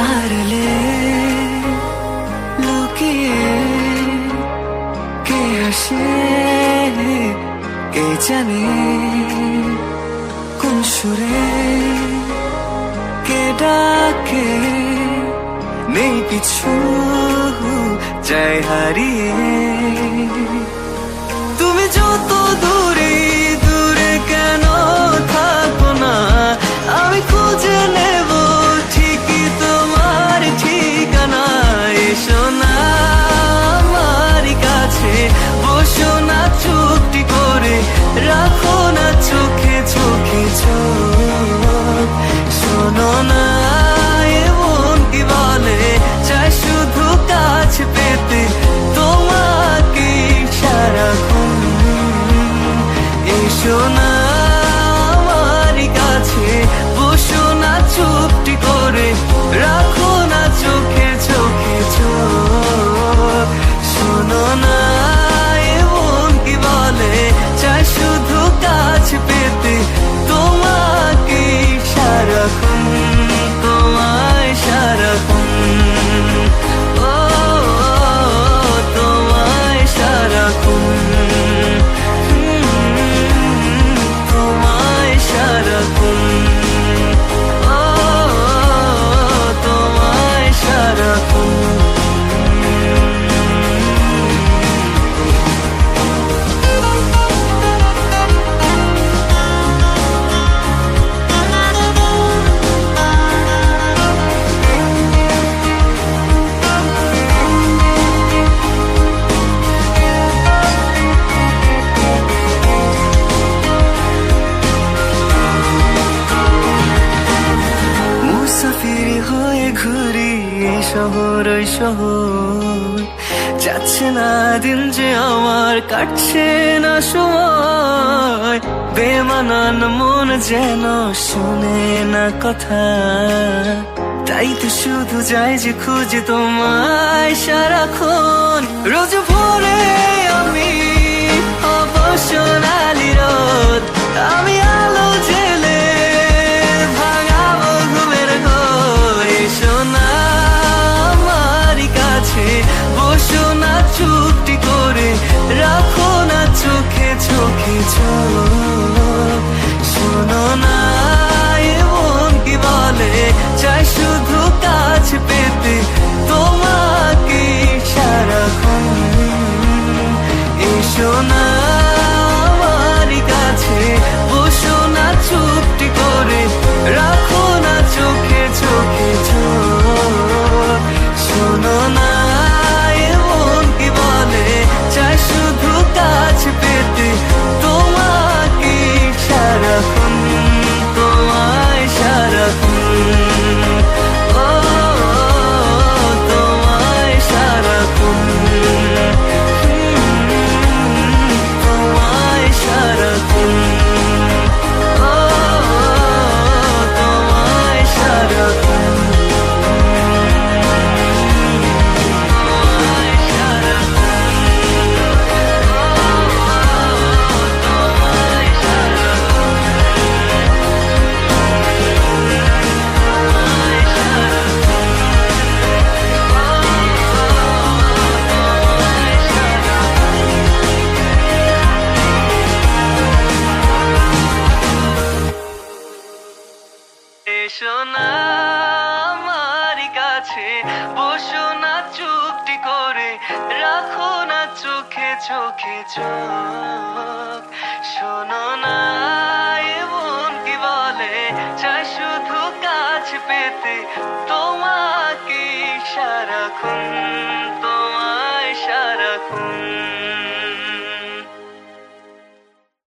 আড়ালে লুকিয়ে কে হাসে কে জানে কোন সুরে কে ডাকে নেই কিছু যায় হারিয়ে তুমি যত দূরে দূরে কেন থাকো না আমি খুঁজে নেব ঠিকই তোমার ঠিকানা এসো না আমার কাছে বসো না চুপটি করে রাখো না চোখে চোখে চোখ শোনো না এমন কি বলে চাই শুধু কাছে পেতে তোমাকে সারাক্ষণ এসো না আমার কাছে বসো না চুপটি করে রাখো না চোখে চোখে চোখ শোনো না এমন কি বলে চাই শুধু কাছে পেতে তোমাকে সারাক্ষণ তোমায় সারাক্ষণ ও তোমায় সারাক্ষণ তোমায় সারাক্ষণ ও তোমায় সারাক্ষণ মুসাফির হয়ে ঘুরি এই শহর ওই শহর যাচ্ছে না দিন যে আমার কাটছে না সময় বেমানান মন যেন শুনে না কথা তাই তো শুধু যাই যে খুঁজে তোমায় সারাক্ষণ রোজ ভোরে আমি অবসনালি রোদ আমি আলো জেলে ভাঙাবো ঘুমের ঘোর এসো না আমার কাছে বসো না চুপটি করে রাখো না চোখে চোখে চোখ শোনো না এমন কি বলে চাই শুধু কাছে পেতে তোমাকে সারাক্ষণ এসো না আমার কাছে বসো না চুপটি করে রাখো না চোখে চোখে চোখ শোনো না এমন কি বলে চাই শুধু কাছে পেতে তোমাকে সারাক্ষণ তোমায় সারাক্ষণ ও তোমায় সারাক্ষণ তোমায় সারাক্ষণ ও তোমায় সারাক্ষণ এসো না আমার কাছে বসো না চুপটি করে রাখো না চোখে চোখে চোখ শোনো না এমন কি বলে চাই শুধু কাছে পেতে তোমাকে সারাক্ষণ